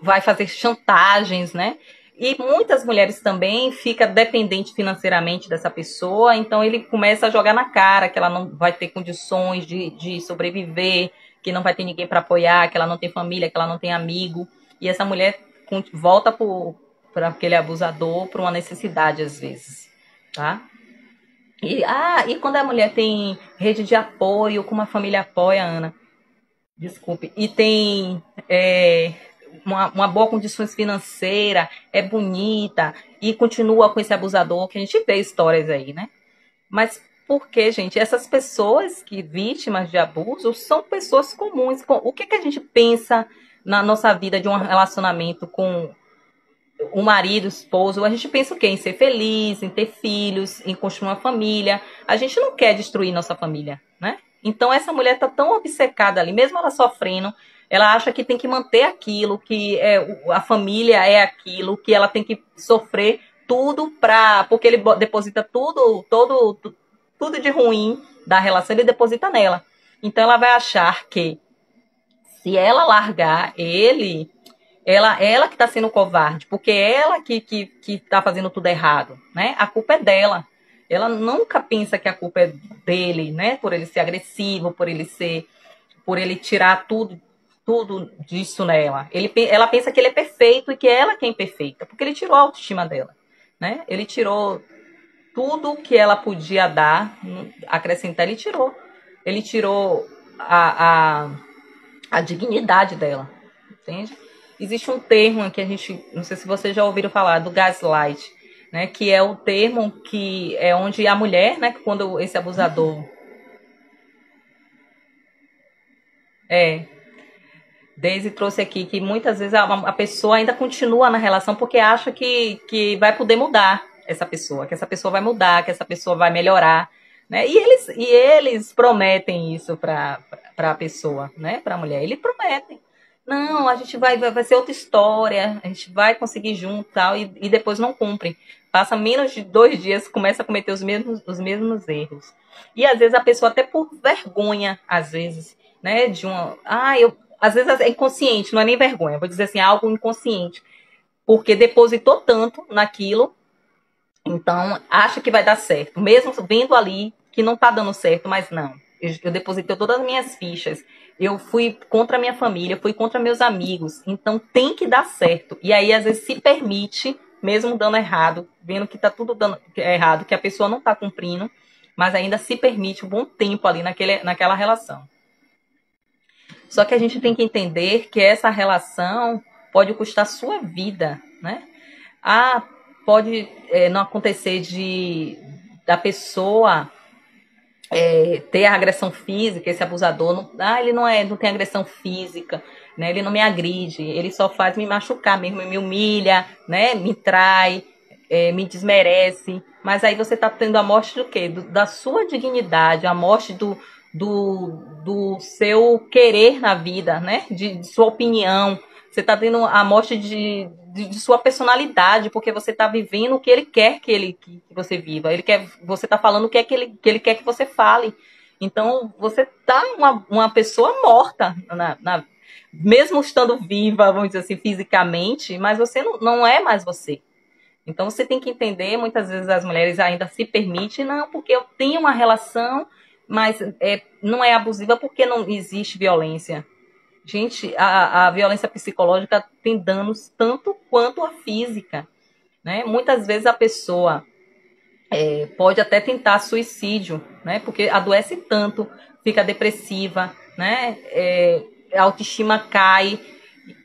vai fazer chantagens, né? E muitas mulheres também ficam dependentes financeiramente dessa pessoa, então ele começa a jogar na cara que ela não vai ter condições de sobreviver, que não vai ter ninguém para apoiar, que ela não tem família, que ela não tem amigo. E essa mulher volta para aquele abusador por uma necessidade, às vezes, tá? E quando a mulher tem rede de apoio, como a família apoia, Ana, desculpe, e tem uma boa condições financeira, é bonita e continua com esse abusador, que a gente vê histórias aí, né? Mas por que, gente? Essas pessoas que vítimas de abuso são pessoas comuns. O que a gente pensa na nossa vida de um relacionamento com o marido, o esposo? A gente pensa o quê? Em ser feliz, em ter filhos, em construir uma família. A gente não quer destruir nossa família, né? Então essa mulher está tão obcecada ali, mesmo ela sofrendo, ela acha que tem que manter aquilo, que a família é aquilo, que ela tem que sofrer tudo porque ele deposita tudo de ruim da relação, ele deposita nela. Então ela vai achar que se ela largar ele, ela que está sendo covarde, porque ela que tá fazendo tudo errado, né? A culpa é dela. Ela nunca pensa que a culpa é dele, né? Por ele ser agressivo, por ele tirar tudo disso nela. Ela pensa que ele é perfeito e que ela que é imperfeita, porque ele tirou a autoestima dela, né? Ele tirou tudo que ela podia dar, acrescentar, ele tirou. Ele tirou a dignidade dela, entende? Existe um termo que a gente, não sei se vocês já ouviram falar, do gaslight, né? Que é o termo que é onde a mulher, né? Quando esse abusador é Daisy trouxe aqui que muitas vezes a pessoa ainda continua na relação porque acha que vai poder mudar essa pessoa, que essa pessoa vai mudar, que essa pessoa vai melhorar, né? E eles prometem isso para a pessoa, né? Para a mulher. Eles prometem. Não, a gente vai ser outra história, a gente vai conseguir junto tal, e depois não cumprem. Passa menos de 2 dias, começa a cometer os mesmos erros. E às vezes a pessoa até por vergonha, às vezes, né? Às vezes é inconsciente, não é nem vergonha, vou dizer assim, é algo inconsciente, porque depositou tanto naquilo, então acha que vai dar certo, mesmo vendo ali que não tá dando certo, mas não. Eu depositei todas as minhas fichas, eu fui contra a minha família, fui contra meus amigos, então tem que dar certo. E aí, às vezes, se permite, mesmo dando errado, vendo que tá tudo dando errado, que a pessoa não tá cumprindo, mas ainda se permite um bom tempo ali naquela relação. Só que a gente tem que entender que essa relação pode custar sua vida, né? Pode não acontecer da pessoa ter a agressão física, esse abusador, ele não tem agressão física, né? Ele não me agride, ele só faz me machucar mesmo, me humilha, né? Me trai, me desmerece. Mas aí você está tendo a morte do quê? Da sua dignidade, a morte do seu querer na vida, né? De sua opinião. Você está tendo a morte de sua personalidade, porque você está vivendo o que ele quer que você viva. Você está falando o que ele quer que você fale. Então, você está uma pessoa morta, mesmo estando viva, vamos dizer assim, fisicamente, mas você não é mais você. Então você tem que entender, muitas vezes as mulheres ainda se permitem, não, porque eu tenho uma relação, mas não é abusiva porque não existe violência. Gente, a violência psicológica tem danos tanto quanto a física, né? Muitas vezes a pessoa pode até tentar suicídio, né? Porque adoece tanto, fica depressiva, né? A autoestima cai,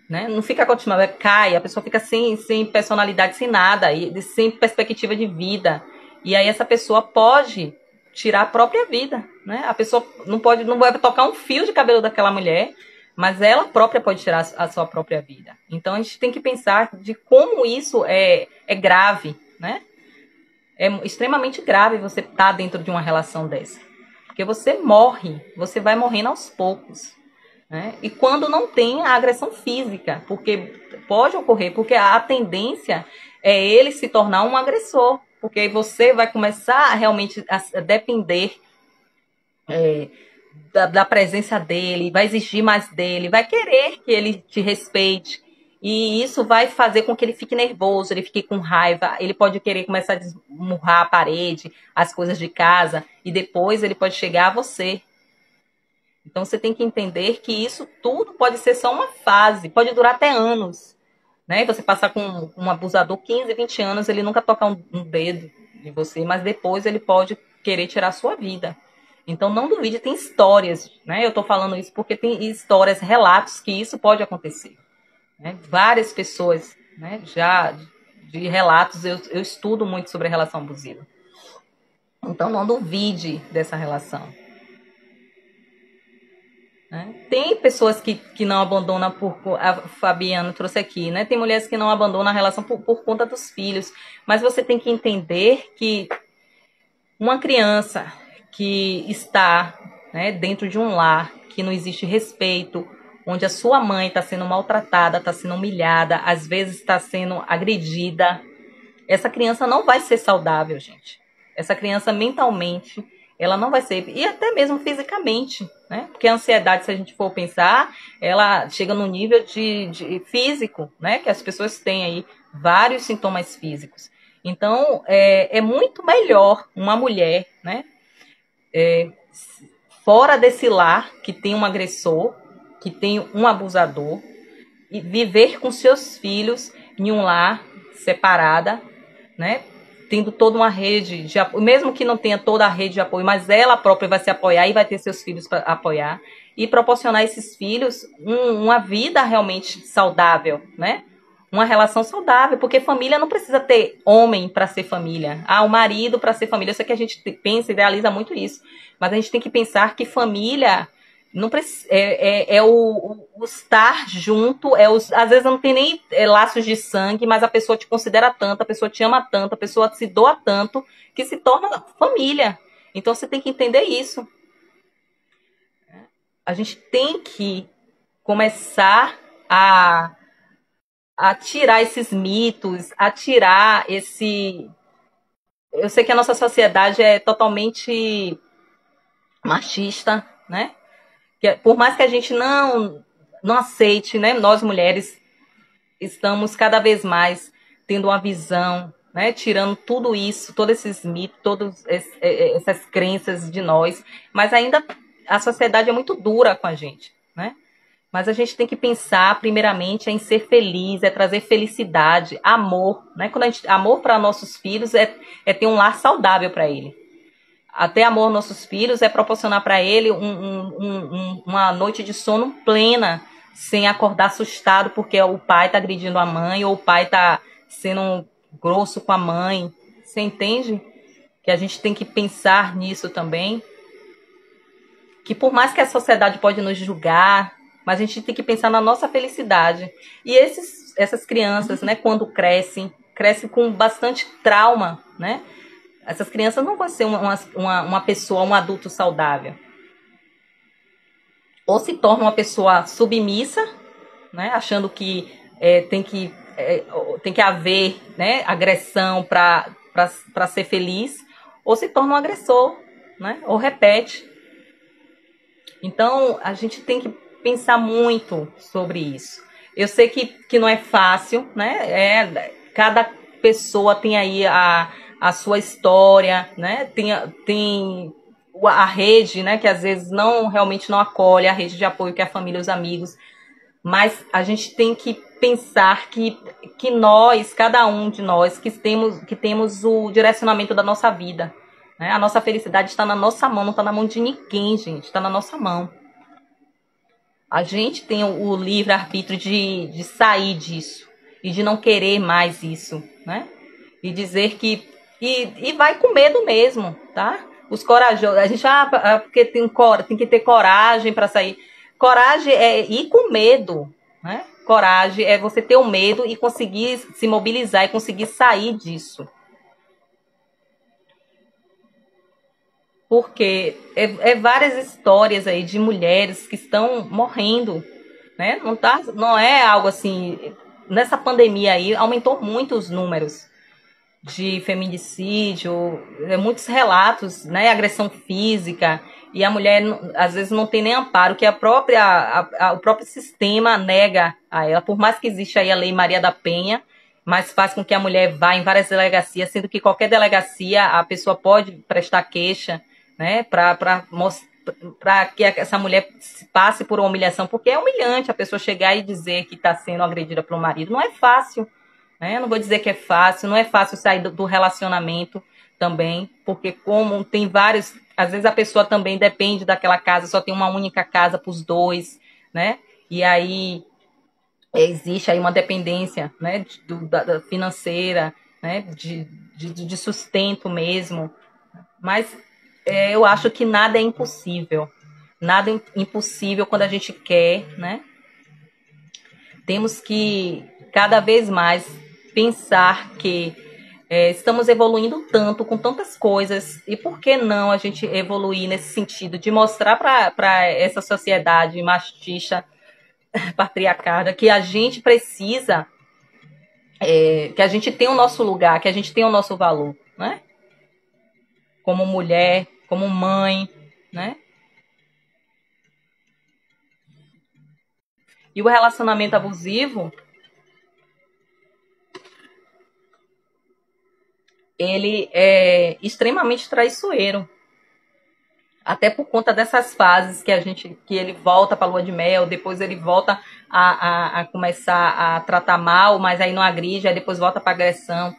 né? Não fica com a autoestima, cai, a pessoa fica sem personalidade, sem nada, sem perspectiva de vida. E aí essa pessoa pode tirar a própria vida, né? A pessoa não vai tocar um fio de cabelo daquela mulher, mas ela própria pode tirar a sua própria vida. Então a gente tem que pensar de como isso é grave, né? É extremamente grave você estar dentro de uma relação dessa. Porque você morre, você vai morrendo aos poucos. Né? E quando não tem a agressão física, porque pode ocorrer, porque a tendência é ele se tornar um agressor. Porque aí você vai começar realmente a depender da presença dele, vai exigir mais dele, vai querer que ele te respeite. E isso vai fazer com que ele fique nervoso, ele fique com raiva, ele pode querer começar a desmurrar a parede, as coisas de casa, e depois ele pode chegar a você. Então você tem que entender que isso tudo pode ser só uma fase, pode durar até anos. Né? Você passar com um abusador 15, 20 anos, ele nunca tocar um dedo de você, mas depois ele pode querer tirar a sua vida. Então não duvide, tem histórias, né? Eu estou falando isso porque tem histórias, relatos que isso pode acontecer. Né? Várias pessoas, né, já de relatos, eu estudo muito sobre a relação abusiva. Então não duvide dessa relação. Né? Tem pessoas que não abandonam, a Fabiana trouxe aqui, né? Tem mulheres que não abandonam a relação por conta dos filhos, mas você tem que entender que uma criança que está, né, dentro de um lar, que não existe respeito, onde a sua mãe está sendo maltratada, está sendo humilhada, às vezes está sendo agredida, essa criança não vai ser saudável, gente. Essa criança mentalmente, ela não vai ser, e até mesmo fisicamente, né? Porque a ansiedade, se a gente for pensar, ela chega no nível de físico, né? Que as pessoas têm aí vários sintomas físicos. Então, é muito melhor uma mulher, né? Fora desse lar, que tem um agressor, que tem um abusador, e viver com seus filhos em um lar separada, né? Tendo toda uma rede de apoio, mesmo que não tenha toda a rede de apoio, mas ela própria vai se apoiar e vai ter seus filhos para apoiar e proporcionar a esses filhos uma vida realmente saudável, né? Uma relação saudável, porque família não precisa ter homem para ser família, o marido para ser família. Eu sei que a gente pensa, idealiza muito isso, mas a gente tem que pensar que família não precisa, o estar junto, às vezes não tem nem laços de sangue, mas a pessoa te considera tanto, a pessoa te ama tanto, a pessoa se doa tanto, que se torna família. Então você tem que entender isso. A gente tem que começar a tirar esses mitos, a tirar esse... Eu sei que a nossa sociedade é totalmente machista, né? Por mais que a gente não aceite, né? Nós mulheres estamos cada vez mais tendo uma visão, né? Tirando tudo isso, todos esses mitos, todas essas crenças de nós, mas ainda a sociedade é muito dura com a gente, né? Mas a gente tem que pensar primeiramente em ser feliz, trazer felicidade, amor, né? Amor para nossos filhos é ter um lar saudável para ele. Até amor aos nossos filhos é proporcionar para ele uma noite de sono plena, sem acordar assustado porque o pai está agredindo a mãe ou o pai está sendo grosso com a mãe. Você entende? Que a gente tem que pensar nisso também. Que por mais que a sociedade pode nos julgar, mas a gente tem que pensar na nossa felicidade. E essas crianças, né, quando crescem com bastante trauma, né? Essas crianças não vão ser uma pessoa, um adulto saudável. Ou se torna uma pessoa submissa, né, achando que tem que haver, né, agressão para ser feliz, ou se torna um agressor, né, ou repete. Então, a gente tem que pensar muito sobre isso. Eu sei que não é fácil, né? Cada pessoa tem aí a sua história, né? Tem a rede, né? Que às vezes realmente não acolhe, a rede de apoio que é a família, os amigos. Mas a gente tem que pensar que nós, cada um de nós, que temos o direcionamento da nossa vida. Né? A nossa felicidade está na nossa mão, não está na mão de ninguém, gente. Está na nossa mão. A gente tem o livre-arbítrio de sair disso e de não querer mais isso, né? E dizer que... E vai com medo mesmo, tá? Os corajosos... A gente porque tem que ter coragem para sair. Coragem é ir com medo, né? Coragem é você ter o medo e conseguir se mobilizar e conseguir sair disso. Porque várias histórias aí de mulheres que estão morrendo, né? Não é algo assim. Nessa pandemia aí aumentou muito os números de feminicídio, muitos relatos, né? Agressão física, e a mulher às vezes não tem nem amparo, que o próprio sistema nega a ela, por mais que exista aí a Lei Maria da Penha, mas faz com que a mulher vá em várias delegacias, sendo que qualquer delegacia a pessoa pode prestar queixa, né? Para que essa mulher passe por uma humilhação, porque é humilhante a pessoa chegar e dizer que está sendo agredida pelo marido. Não é fácil, né? Eu não vou dizer que é fácil, não é fácil sair do relacionamento também, porque como tem vários, às vezes a pessoa também depende daquela casa, só tem uma única casa para os dois, né? E aí existe aí uma dependência, né, da financeira, né, de sustento mesmo, mas eu acho que nada é impossível. Nada é impossível quando a gente quer, né? Temos que cada vez mais pensar que estamos evoluindo tanto, com tantas coisas, e por que não a gente evoluir nesse sentido de mostrar para essa sociedade machista, patriarcada, que a gente precisa, que a gente tem o nosso lugar, que a gente tem o nosso valor, né? Como mulher, como mãe, né? E o relacionamento abusivo, ele é extremamente traiçoeiro. Até por conta dessas fases que ele volta para a lua de mel, depois ele volta a começar a tratar mal, mas aí não agride, aí depois volta para agressão.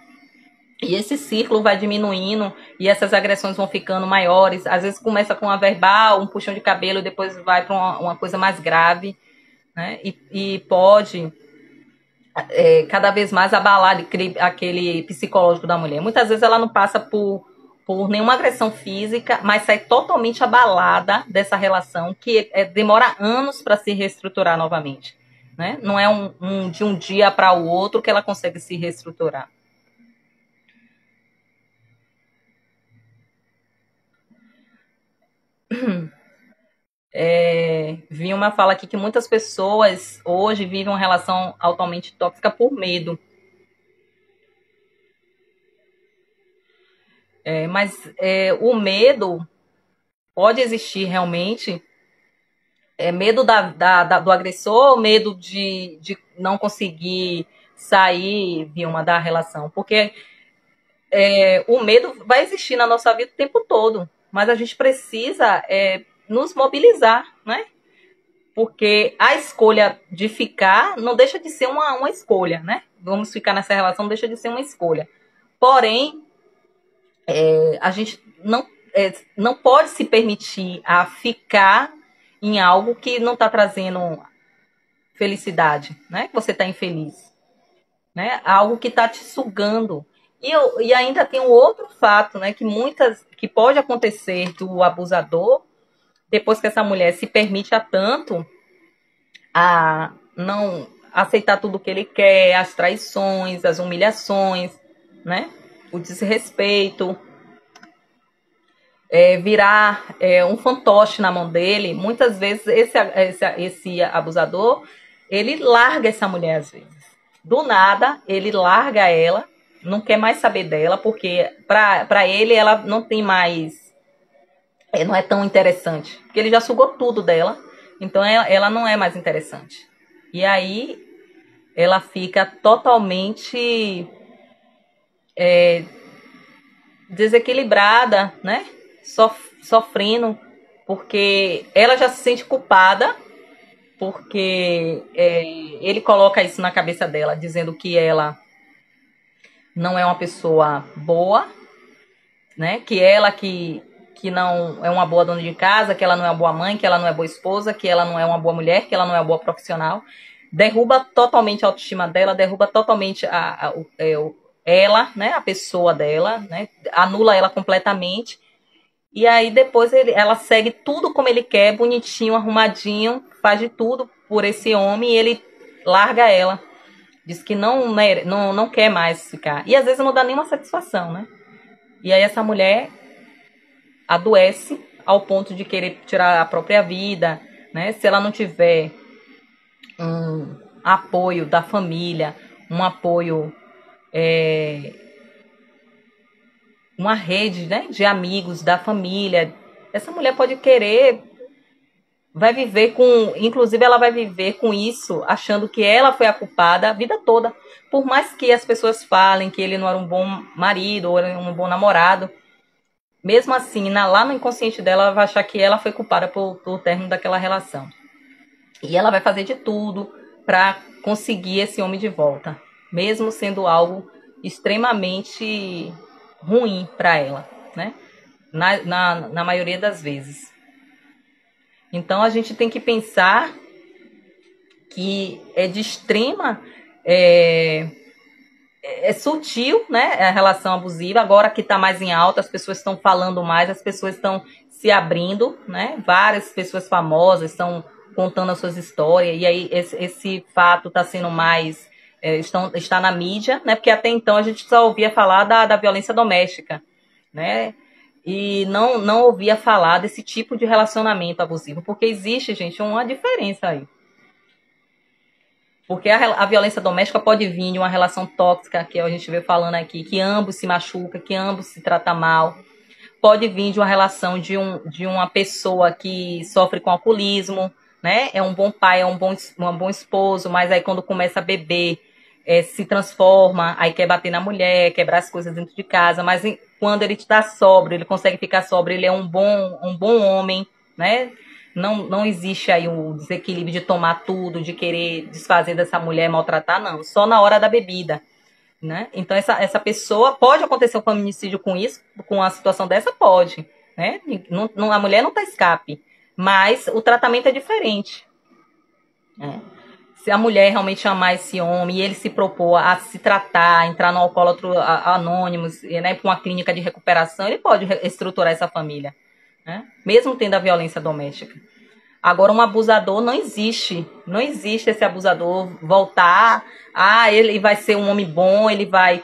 E esse ciclo vai diminuindo e essas agressões vão ficando maiores. Às vezes começa com uma verbal, um puxão de cabelo, depois vai para uma coisa mais grave, né? E pode cada vez mais abalar aquele psicológico da mulher. Muitas vezes ela não passa por nenhuma agressão física, mas sai totalmente abalada dessa relação, que demora anos para se reestruturar novamente. Né? Não é de um dia para o outro que ela consegue se reestruturar. Vi uma fala aqui que muitas pessoas hoje vivem uma relação altamente tóxica por medo. Mas o medo pode existir realmente. Medo do agressor, medo de não conseguir sair, Vilma, da relação. Porque o medo vai existir na nossa vida o tempo todo. Mas a gente precisa nos mobilizar, né? Porque a escolha de ficar não deixa de ser uma escolha, né? Vamos ficar nessa relação, não deixa de ser uma escolha. Porém, a gente não pode se permitir a ficar em algo que não está trazendo felicidade, né? Que você está infeliz, né? Algo que está te sugando. E ainda tem um outro fato, né? Que pode acontecer do abusador, depois que essa mulher se permite a tanto a não aceitar tudo que ele quer, as traições, as humilhações, né? O desrespeito, virar um fantoche na mão dele. Muitas vezes esse abusador, ele larga essa mulher às vezes. Do nada, ele larga ela, não quer mais saber dela, porque para ele ela não tem mais, não é tão interessante, porque ele já sugou tudo dela, então ela não é mais interessante. E aí ela fica totalmente desequilibrada, né? Sofrendo, porque ela já se sente culpada, porque ele coloca isso na cabeça dela, dizendo que ela não é uma pessoa boa, né? Que não é uma boa dona de casa, que ela não é uma boa mãe, que ela não é boa esposa, que ela não é uma boa mulher, que ela não é uma boa profissional. Derruba totalmente a autoestima dela, derruba totalmente ela, né? A pessoa dela, né? Anula ela completamente. E aí depois ela segue tudo como ele quer, bonitinho, arrumadinho, faz de tudo por esse homem e ele larga ela. Diz que não quer mais ficar. E às vezes não dá nenhuma satisfação, né? E aí essa mulher adoece ao ponto de querer tirar a própria vida, né? Se ela não tiver um apoio da família, um apoio, uma rede, né, de amigos da família, essa mulher pode querer, vai viver inclusive ela vai viver com isso, achando que ela foi a culpada a vida toda. Por mais que as pessoas falem que ele não era um bom marido ou um bom namorado, mesmo assim, lá no inconsciente dela, ela vai achar que ela foi culpada por término daquela relação. E ela vai fazer de tudo para conseguir esse homem de volta, mesmo sendo algo extremamente ruim para ela, né? Na maioria das vezes. Então a gente tem que pensar que é de extrema. É sutil, né? A relação abusiva. Agora que está mais em alta, as pessoas estão falando mais, as pessoas estão se abrindo, né? Várias pessoas famosas estão contando as suas histórias, e aí esse fato está sendo mais. Está na mídia, né? Porque até então a gente só ouvia falar da violência doméstica, né? E não ouvia falar desse tipo de relacionamento abusivo, porque existe, gente, uma diferença aí. Porque a violência doméstica pode vir de uma relação tóxica, que a gente vê falando aqui, que ambos se machucam, que ambos se tratam mal. Pode vir de uma relação de uma pessoa que sofre com alcoolismo, né? É um bom pai, é um bom esposo, mas aí quando começa a beber, se transforma, aí quer bater na mulher, quebrar as coisas dentro de casa, mas quando ele está sóbrio, ele consegue ficar sóbrio, ele é um bom homem, né? Não existe aí um desequilíbrio de tomar tudo, de querer desfazer dessa mulher, maltratar, não. Só na hora da bebida, né? Então, essa pessoa, pode acontecer um feminicídio com isso, com uma situação dessa? Pode, né? A mulher não tá escape, mas o tratamento é diferente, né? Se a mulher realmente amar esse homem e ele se propor a se tratar, entrar no Alcoólatro Anônimos, né, para uma clínica de recuperação, ele pode estruturar essa família, né? Mesmo tendo a violência doméstica. Agora, um abusador não existe. Não existe esse abusador voltar. Ah, ele vai ser um homem bom, ele vai.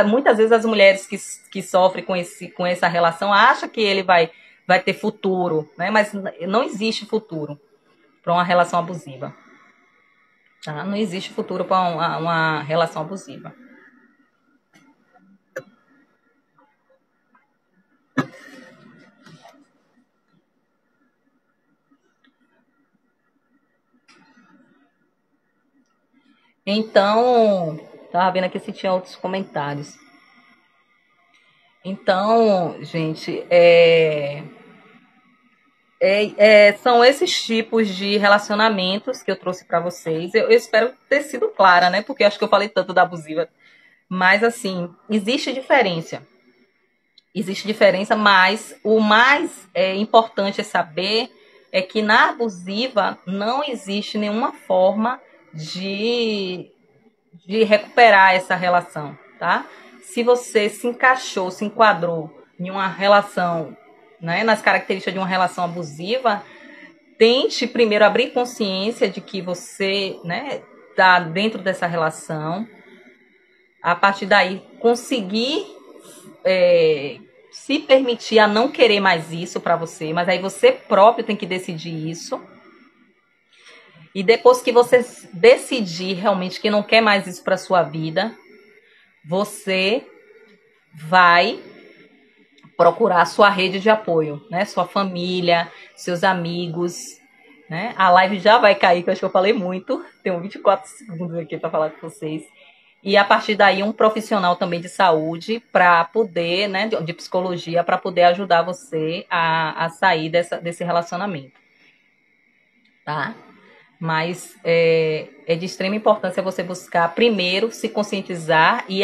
Muitas vezes as mulheres que sofrem com essa relação acham que ele vai ter futuro, né? Mas não existe futuro para uma relação abusiva. Tá? Não existe futuro para uma relação abusiva. Então, tava vendo aqui se tinha outros comentários. Então, gente, são esses tipos de relacionamentos que eu trouxe para vocês. Eu espero ter sido clara, né? Porque acho que eu falei tanto da abusiva. Mas, assim, existe diferença. Existe diferença, mas o mais importante é saber é que na abusiva não existe nenhuma forma de recuperar essa relação, tá? Se você se encaixou, se enquadrou em uma relação, né, nas características de uma relação abusiva, tente primeiro abrir consciência de que você, né, tá dentro dessa relação. A partir daí, conseguir se permitir a não querer mais isso para você, mas aí você próprio tem que decidir isso. E depois que você decidir realmente que não quer mais isso para sua vida, você vai procurar a sua rede de apoio, né? Sua família, seus amigos, né? A live já vai cair, que eu acho que eu falei muito. Tenho 24 segundos aqui para falar com vocês. E a partir daí um profissional também de saúde para poder, né, de psicologia, para poder ajudar você a sair desse relacionamento, tá? Mas é de extrema importância você buscar primeiro se conscientizar e